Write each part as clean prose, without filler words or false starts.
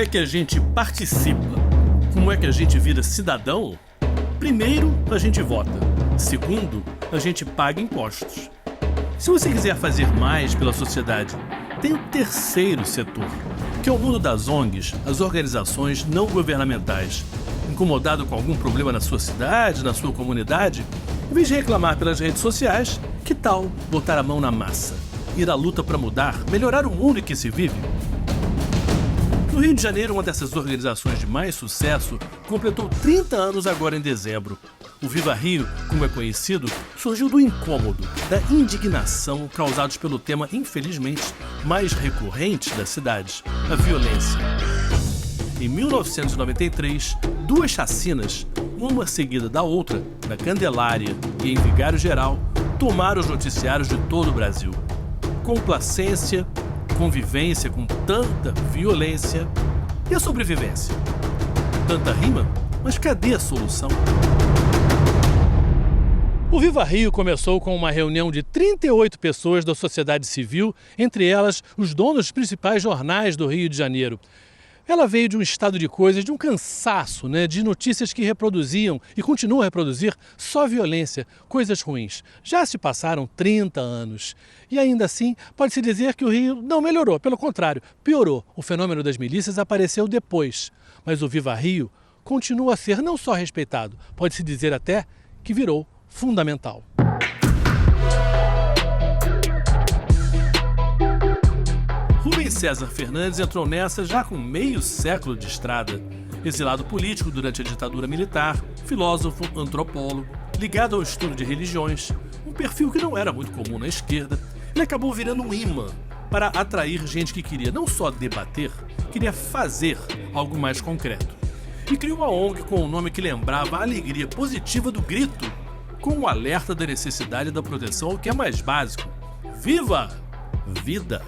é que a gente participa? Como é que a gente vira cidadão? Primeiro, a gente vota. Segundo, a gente paga impostos. Se você quiser fazer mais pela sociedade, tem o terceiro setor, que é o mundo das ONGs, as organizações não governamentais. Incomodado com algum problema na sua cidade, na sua comunidade? Em vez de reclamar pelas redes sociais, que tal botar a mão na massa? Ir à luta para mudar, melhorar o mundo em que se vive? No Rio de Janeiro, uma dessas organizações de mais sucesso completou 30 anos agora em dezembro. O Viva Rio, como é conhecido, surgiu do incômodo, da indignação causados pelo tema, infelizmente, mais recorrente das cidades, a violência. Em 1993, 2 chacinas, uma seguida da outra, na Candelária e em Vigário Geral, tomaram os noticiários de todo o Brasil. Complacência, convivência com tanta violência e a sobrevivência. Tanta rima, mas cadê a solução? O Viva Rio começou com uma reunião de 38 pessoas da sociedade civil, entre elas os donos dos principais jornais do Rio de Janeiro. Ela veio de um estado de coisas, de um cansaço, de notícias que reproduziam e continuam a reproduzir só violência, coisas ruins. Já se passaram 30 anos. E ainda assim, pode-se dizer que o Rio não melhorou, pelo contrário, piorou. O fenômeno das milícias apareceu depois. Mas o Viva Rio continua a ser não só respeitado, pode-se dizer até que virou fundamental. Rubens César Fernandes entrou nessa já com meio século de estrada. Exilado político durante a ditadura militar, filósofo, antropólogo, ligado ao estudo de religiões, um perfil que não era muito comum na esquerda, ele acabou virando um imã para atrair gente que queria não só debater, queria fazer algo mais concreto. E criou uma ONG com um nome que lembrava a alegria positiva do grito, com o alerta da necessidade da proteção ao que é mais básico. Viva! Vida!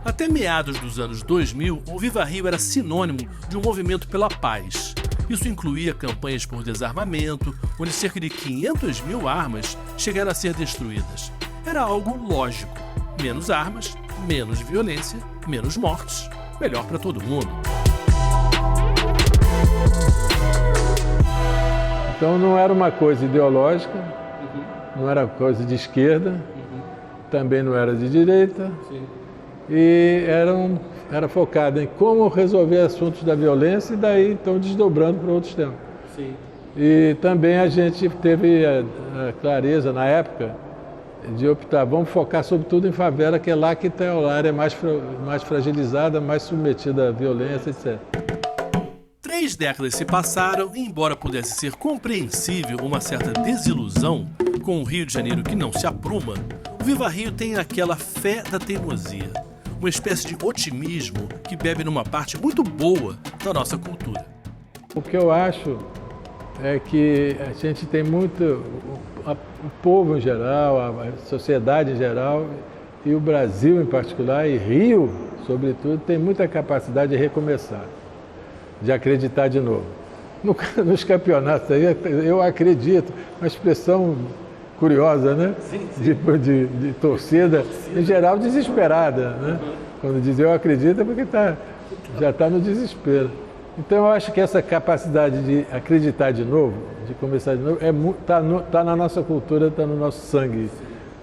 Até meados dos anos 2000, o Viva Rio era sinônimo de um movimento pela paz. Isso incluía campanhas por desarmamento, onde cerca de 500 mil armas chegaram a ser destruídas. Era algo lógico. Menos armas, menos violência, menos mortes. Melhor para todo mundo. Então não era uma coisa ideológica, não era coisa de esquerda, também não era de direita. Sim. E era focado em como resolver assuntos da violência e daí então desdobrando para outros temas. Sim. E também a gente teve a clareza na época de optar, vamos focar sobretudo em favela, que é lá que tem a área mais fragilizada, mais submetida à violência, etc. 3 décadas se passaram e, embora pudesse ser compreensível uma certa desilusão com o Rio de Janeiro que não se apruma, o Viva Rio tem aquela fé da teimosia. Uma espécie de otimismo que bebe numa parte muito boa da nossa cultura. O que eu acho é que a gente tem muito, o povo em geral, a sociedade em geral, e o Brasil em particular, e Rio, sobretudo, tem muita capacidade de recomeçar, de acreditar de novo. Nos campeonatos aí, eu acredito, uma expressão curiosa, né? Sim, sim. De torcida, em geral desesperada, né? Quando diz eu acredito é porque já está no desespero. Então eu acho que essa capacidade de acreditar de novo, de começar de novo, está na nossa cultura, está no nosso sangue,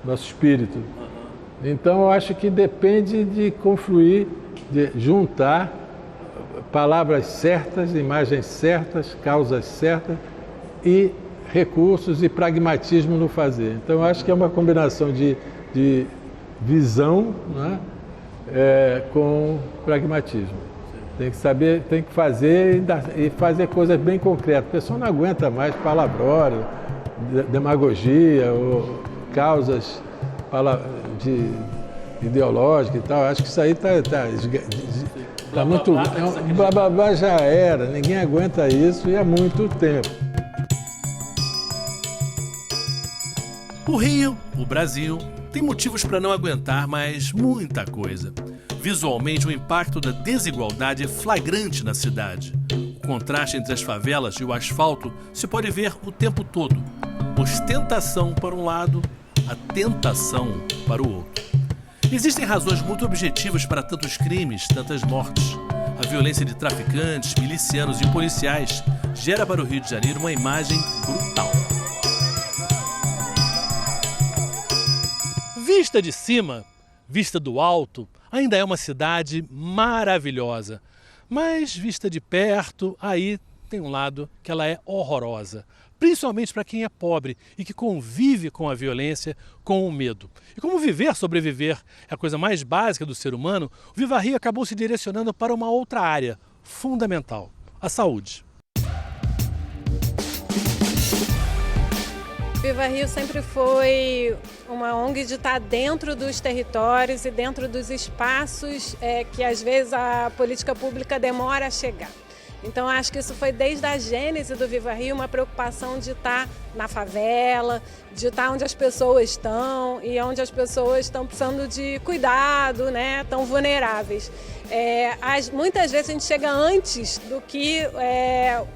nosso espírito. Então eu acho que depende de confluir, de juntar palavras certas, imagens certas, causas certas e recursos e pragmatismo no fazer. Então, eu acho que é uma combinação de visão, né, com pragmatismo. Tem que saber, tem que fazer e fazer coisas bem concretas. A pessoa não aguenta mais palavrões, demagogia ou causas ideológicas e tal. Acho que isso aí está muito... Blá, blá, blá já era, ninguém aguenta isso e há muito tempo. O Rio, o Brasil, tem motivos para não aguentar mais muita coisa. Visualmente, o impacto da desigualdade é flagrante na cidade. O contraste entre as favelas e o asfalto se pode ver o tempo todo. Ostentação para um lado, a tentação para o outro. Existem razões muito objetivas para tantos crimes, tantas mortes. A violência de traficantes, milicianos e policiais gera para o Rio de Janeiro uma imagem brutal. Vista de cima, vista do alto, ainda é uma cidade maravilhosa. Mas vista de perto, aí tem um lado que ela é horrorosa. Principalmente para quem é pobre e que convive com a violência, com o medo. E como viver, sobreviver é a coisa mais básica do ser humano, o Viva Rio acabou se direcionando para uma outra área fundamental, a saúde. Viva Rio sempre foi uma ONG de estar dentro dos territórios e dentro dos espaços que às vezes a política pública demora a chegar. Então acho que isso foi desde a gênese do Viva Rio uma preocupação de estar na favela, de estar onde as pessoas estão e onde as pessoas estão precisando de cuidado, né, tão vulneráveis. Muitas vezes a gente chega antes do que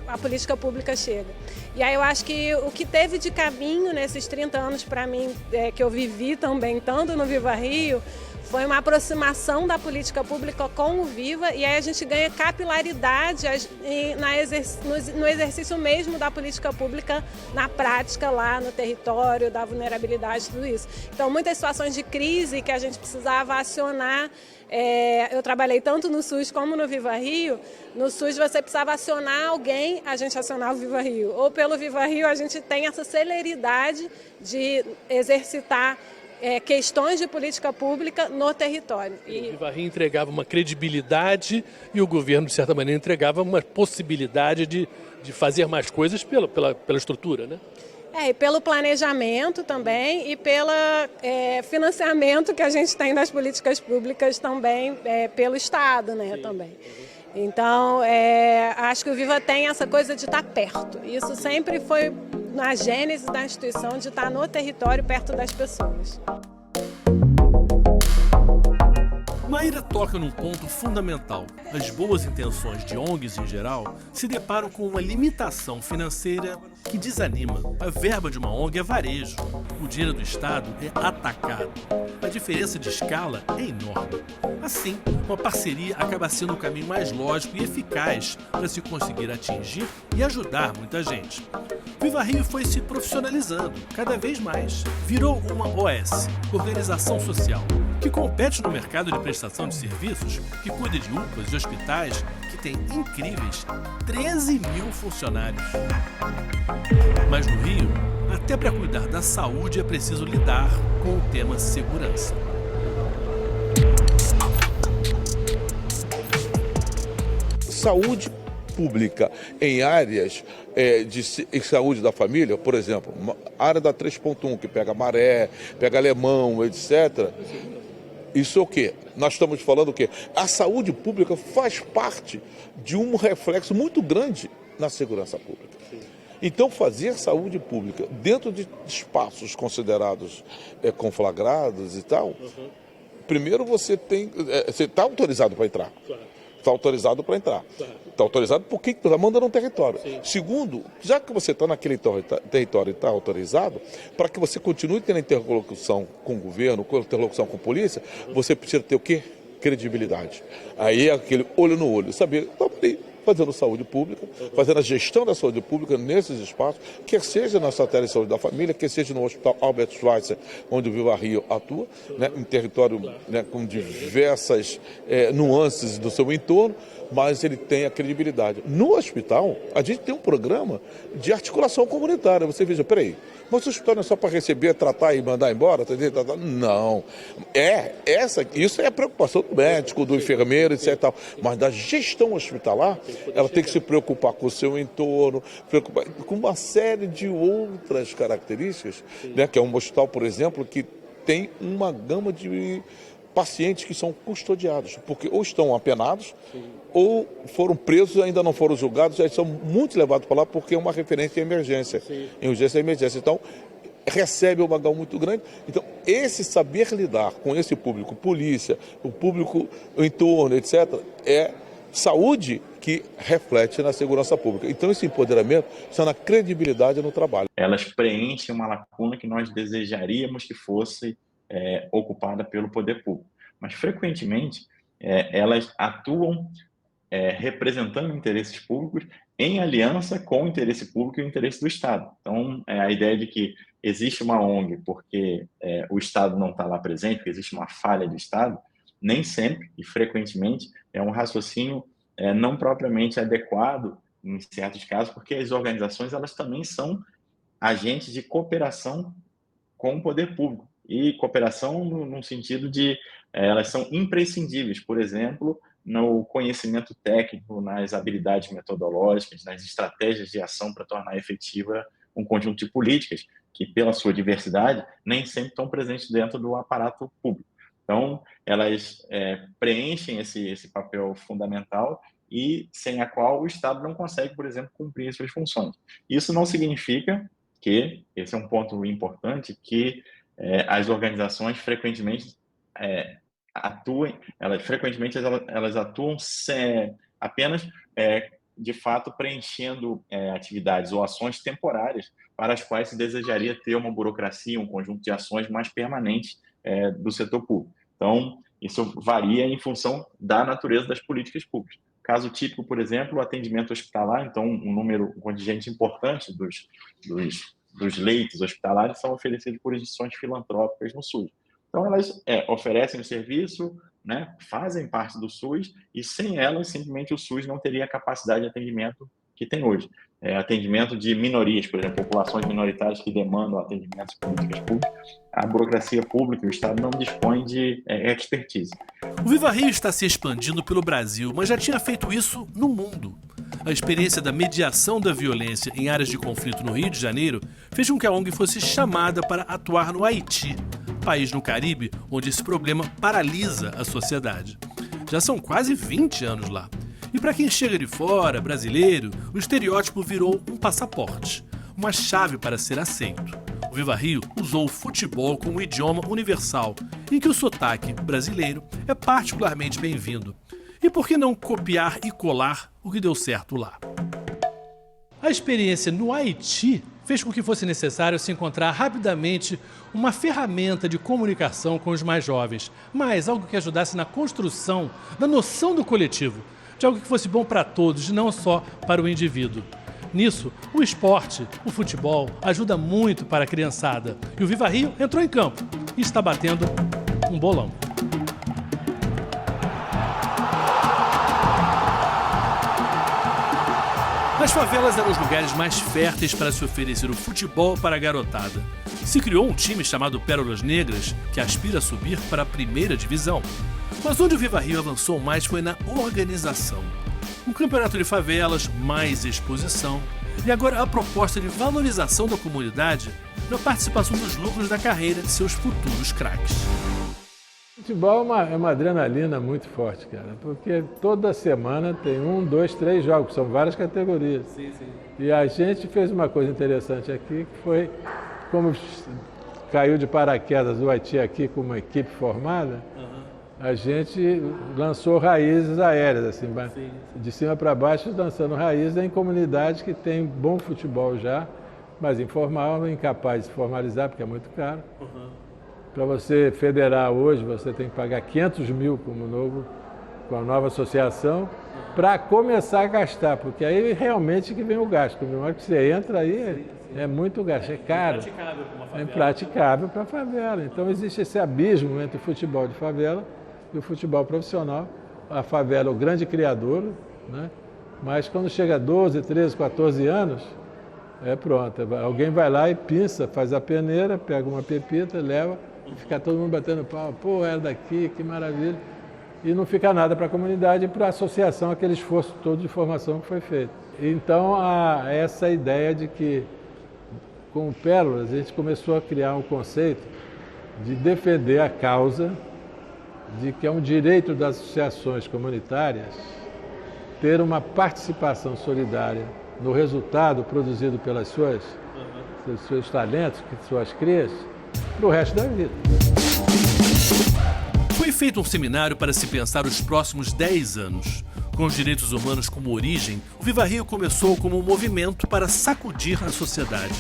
a política pública chega. E aí eu acho que o que teve de caminho nesses 30 anos para mim, que eu vivi também, tanto no Viva Rio, foi uma aproximação da política pública com o Viva, e aí a gente ganha capilaridade no exercício mesmo da política pública, na prática lá no território, da vulnerabilidade, tudo isso. Então muitas situações de crise que a gente precisava acionar, eu trabalhei tanto no SUS como no Viva Rio. No SUS você precisava acionar alguém, a gente acionava o Viva Rio. Ou pelo Viva Rio a gente tem essa celeridade de exercitar questões de política pública no território. O Viva Rio entregava uma credibilidade e o governo, de certa maneira, entregava uma possibilidade de fazer mais coisas pela estrutura, né? E pelo planejamento também e pelo financiamento que a gente tem das políticas públicas também pelo Estado, né? Sim. Também. Então, acho que o Viva tem essa coisa de estar perto. Isso sempre foi na gênese da instituição, de estar no território, perto das pessoas. Maíra toca num ponto fundamental. As boas intenções de ONGs em geral se deparam com uma limitação financeira que desanima. A verba de uma ONG é varejo. O dinheiro do Estado é atacado. A diferença de escala é enorme. Assim, uma parceria acaba sendo o caminho mais lógico e eficaz para se conseguir atingir e ajudar muita gente. Viva Rio foi se profissionalizando cada vez mais. Virou uma OS, Organização Social, que compete no mercado de prestação de serviços, que cuida de UPAs e hospitais, que tem incríveis 13 mil funcionários. Mas no Rio, até para cuidar da saúde é preciso lidar com o tema segurança. Saúde pública em áreas de saúde da família, por exemplo, a área da 3.1, que pega Maré, pega Alemão, etc., isso é o quê? Nós estamos falando o quê? A saúde pública faz parte de um reflexo muito grande na segurança pública. Então, fazer saúde pública dentro de espaços considerados conflagrados e tal, primeiro você está autorizado para entrar. Está autorizado para entrar. Está autorizado porque está mandando um território. Sim. Segundo, já que você está naquele território e está autorizado, para que você continue tendo interlocução com o governo, interlocução com a polícia, você precisa ter o quê? Credibilidade. Aí é aquele olho no olho, saber, estamos ali, fazendo saúde pública, fazendo a gestão da saúde pública nesses espaços, quer seja na Satélite de Saúde da Família, quer seja no Hospital Albert Schweitzer, onde o Viva Rio atua, né, em território, né, com diversas nuances do seu entorno, mas ele tem a credibilidade. No hospital, a gente tem um programa de articulação comunitária. Você veja, peraí, mas o hospital não é só para receber, tratar e mandar embora? Não. Isso é a preocupação do médico, do enfermeiro, etc. Tal. Mas da gestão hospitalar, ela tem que se preocupar com o seu entorno, preocupar com uma série de outras características, né, que é um hospital, por exemplo, que tem uma gama de pacientes que são custodiados, porque ou estão apenados, ou foram presos e ainda não foram julgados, já são muito levados para lá porque é uma referência em emergência, em urgência e emergência. Então, recebe uma gama muito grande. Então, esse saber lidar com esse público, polícia, o público, o entorno, etc., é saúde que reflete na segurança pública. Então, esse empoderamento está na credibilidade no trabalho. Elas preenchem uma lacuna que nós desejaríamos que fosse ocupada pelo poder público. Mas, frequentemente, elas atuam representando interesses públicos em aliança com o interesse público e o interesse do Estado. Então, a ideia de que existe uma ONG porque o Estado não está lá presente, porque existe uma falha do Estado, nem sempre e frequentemente é um raciocínio não propriamente adequado em certos casos, porque as organizações elas também são agentes de cooperação com o poder público, e cooperação no sentido de elas são imprescindíveis, por exemplo, no conhecimento técnico, nas habilidades metodológicas, nas estratégias de ação para tornar efetiva um conjunto de políticas que, pela sua diversidade, nem sempre estão presentes dentro do aparato público. Então, elas preenchem esse papel fundamental e sem a qual o Estado não consegue, por exemplo, cumprir as suas funções. Isso não significa que, esse é um ponto importante, que as organizações frequentemente elas atuam apenas, de fato, preenchendo atividades ou ações temporárias para as quais se desejaria ter uma burocracia, um conjunto de ações mais permanentes do setor público. Então, isso varia em função da natureza das políticas públicas. Caso típico, por exemplo, o atendimento hospitalar, então um contingente importante dos leitos hospitalares são oferecidos por instituições filantrópicas no SUS. Então, elas oferecem o serviço, né, fazem parte do SUS, e sem elas, simplesmente o SUS não teria a capacidade de atendimento que tem hoje. Atendimento de minorias, por exemplo, populações minoritárias que demandam atendimentos de políticas públicas, a burocracia pública e o Estado não dispõem de expertise. O Viva Rio está se expandindo pelo Brasil, mas já tinha feito isso no mundo. A experiência da mediação da violência em áreas de conflito no Rio de Janeiro fez com que a ONG fosse chamada para atuar no Haiti, país no Caribe onde esse problema paralisa a sociedade. Já são quase 20 anos lá. E para quem chega de fora, brasileiro, o estereótipo virou um passaporte, uma chave para ser aceito. O Viva Rio usou o futebol como idioma universal, em que o sotaque brasileiro é particularmente bem-vindo. E por que não copiar e colar o que deu certo lá? A experiência no Haiti fez com que fosse necessário se encontrar rapidamente uma ferramenta de comunicação com os mais jovens, mas algo que ajudasse na construção da noção do coletivo, de algo que fosse bom para todos, não só para o indivíduo. Nisso, o esporte, o futebol, ajuda muito para a criançada. E o Viva Rio entrou em campo e está batendo um bolão. As favelas eram os lugares mais férteis para se oferecer o futebol para a garotada. Se criou um time chamado Pérolas Negras, que aspira a subir para a primeira divisão. Mas onde o Viva Rio avançou mais foi na organização. Um campeonato de favelas, mais exposição, e agora a proposta de valorização da comunidade na participação dos lucros da carreira de seus futuros craques. Futebol é uma adrenalina muito forte, cara, porque toda semana tem 1, 2, 3 jogos, são várias categorias. Sim. E a gente fez uma coisa interessante aqui, que foi, como caiu de paraquedas o Haiti aqui com uma equipe formada, a gente lançou raízes aéreas, assim, de cima para baixo, lançando raízes em comunidades que têm bom futebol já, mas informal, incapaz de formalizar, porque é muito caro. Para você federar hoje, você tem que pagar 500 mil com a nova associação, para começar a gastar, porque aí realmente que vem o gasto. Na hora que você entra aí, é muito gasto, é caro. É impraticável para a favela. Então existe esse abismo entre o futebol de favela e o futebol profissional. A favela é o grande criador, né? Mas quando chega a 12, 13, 14 anos, pronto. Alguém vai lá e pinça, faz a peneira, pega uma pepita, leva, e fica todo mundo batendo pau. Pô, era daqui, que maravilha. E não fica nada para a comunidade e para a associação, aquele esforço todo de formação que foi feito. Então, há essa ideia de que, com o Pérolas, a gente começou a criar um conceito de defender a causa de que é um direito das associações comunitárias ter uma participação solidária no resultado produzido pelas seus talentos, suas crias, para o resto da vida. Foi feito um seminário para se pensar os próximos 10 anos. Com os direitos humanos como origem, o Viva Rio começou como um movimento para sacudir a sociedade.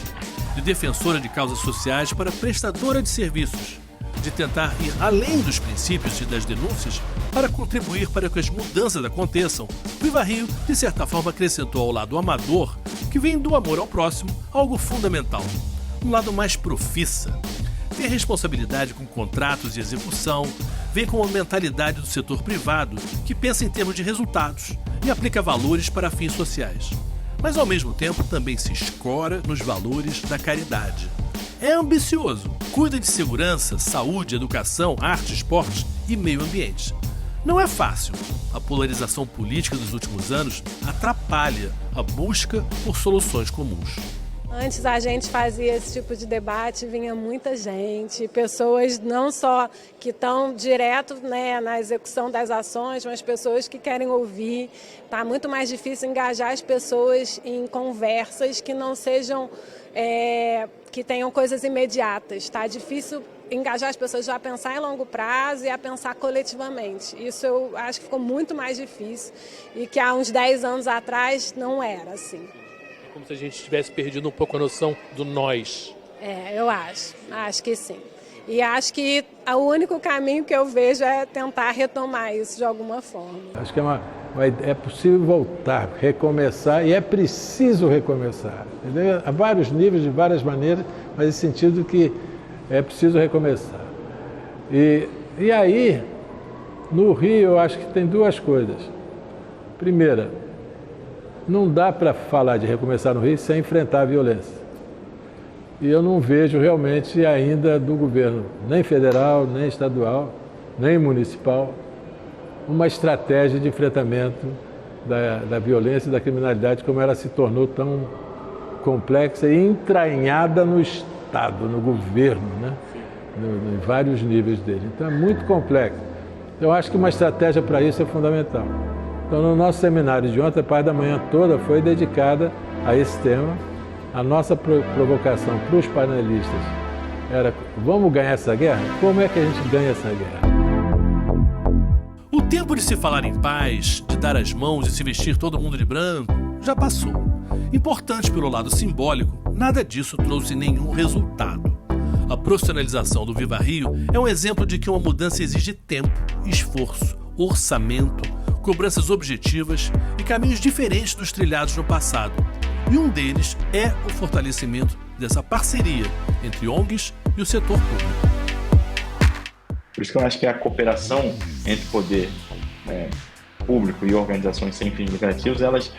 De defensora de causas sociais para prestadora de serviços. De tentar ir além dos princípios e das denúncias Para contribuir para que as mudanças aconteçam, o Viva Rio, de certa forma, acrescentou ao lado amador, que vem do amor ao próximo, algo fundamental. Um lado mais profissa. Tem responsabilidade com contratos e execução, vem com a mentalidade do setor privado, que pensa em termos de resultados e aplica valores para fins sociais. Mas, ao mesmo tempo, também se escora nos valores da caridade. É ambicioso, cuida de segurança, saúde, educação, arte, esporte e meio ambiente. Não é fácil. A polarização política dos últimos anos atrapalha a busca por soluções comuns. Antes a gente fazia esse tipo de debate, vinha muita gente, pessoas não só que estão direto, né, na execução das ações, mas pessoas que querem ouvir. Está muito mais difícil engajar as pessoas em conversas que não sejam, que tenham coisas imediatas. Está difícil engajar as pessoas já a pensar em longo prazo e a pensar coletivamente. Isso eu acho que ficou muito mais difícil e que há uns 10 anos atrás não era assim. É como se a gente tivesse perdido um pouco a noção do nós. Eu acho que sim. E acho que o único caminho que eu vejo é tentar retomar isso de alguma forma. Acho que é possível voltar, recomeçar, e é preciso recomeçar. Entendeu? Há vários níveis, de várias maneiras, mas em sentido que é preciso recomeçar. E aí, no Rio, eu acho que tem duas coisas. Primeira, não dá para falar de recomeçar no Rio sem enfrentar a violência. E eu não vejo realmente ainda do governo, nem federal, nem estadual, nem municipal, uma estratégia de enfrentamento da violência e da criminalidade como ela se tornou tão complexa e entranhada no Estado, no governo, né? Em vários níveis dele. Então é muito complexo. Eu acho que uma estratégia para isso é fundamental. Então no nosso seminário de ontem, a parte da manhã toda foi dedicada a esse tema. A nossa provocação para os panelistas era: vamos ganhar essa guerra? Como é que a gente ganha essa guerra? O tempo de se falar em paz, de dar as mãos e se vestir todo mundo de branco, já passou. Importante pelo lado simbólico, nada disso trouxe nenhum resultado. A profissionalização do Viva Rio é um exemplo de que uma mudança exige tempo, esforço, orçamento, cobranças objetivas e caminhos diferentes dos trilhados no passado. E um deles é o fortalecimento dessa parceria entre ONGs e o setor público. Por isso que eu acho que a cooperação entre poder público e organizações sem fins lucrativos, elas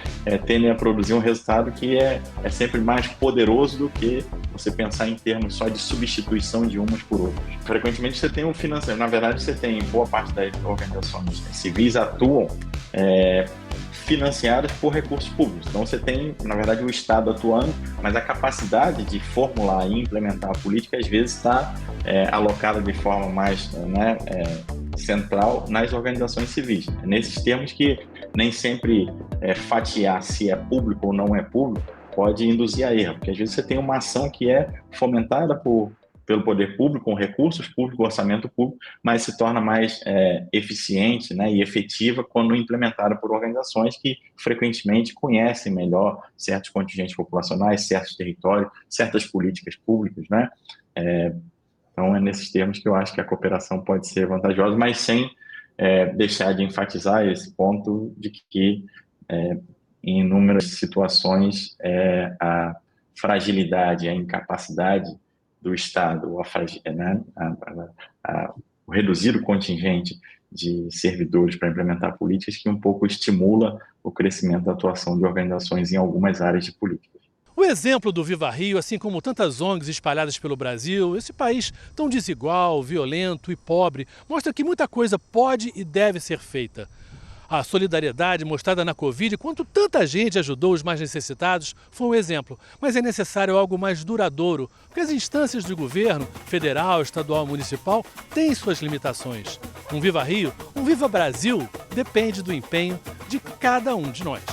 tendem a produzir um resultado que é sempre mais poderoso do que você pensar em termos só de substituição de umas por outras. Frequentemente você tem um financiamento, na verdade você tem boa parte das organizações civis atuam financiadas por recursos públicos. Então você tem, na verdade, o Estado atuando, mas a capacidade de formular e implementar a política às vezes está alocada de forma mais central nas organizações civis. É nesses termos que nem sempre fatiar se é público ou não é público pode induzir a erro, porque às vezes você tem uma ação que é fomentada pelo poder público, com recursos públicos, orçamento público, mas se torna mais eficiente, né, e efetiva quando implementada por organizações que frequentemente conhecem melhor certos contingentes populacionais, certos territórios, certas políticas públicas, né? Então é nesses termos que eu acho que a cooperação pode ser vantajosa, mas sem deixar de enfatizar esse ponto de que em inúmeras situações a fragilidade, a incapacidade do Estado, o reduzido contingente de servidores para implementar políticas que um pouco estimula o crescimento da atuação de organizações em algumas áreas de políticas. O exemplo do Viva Rio, assim como tantas ONGs espalhadas pelo Brasil, esse país tão desigual, violento e pobre, mostra que muita coisa pode e deve ser feita. A solidariedade mostrada na Covid, quanto tanta gente ajudou os mais necessitados, foi um exemplo. Mas é necessário algo mais duradouro, porque as instâncias de governo, federal, estadual e municipal, têm suas limitações. Um Viva Rio, um Viva Brasil, depende do empenho de cada um de nós.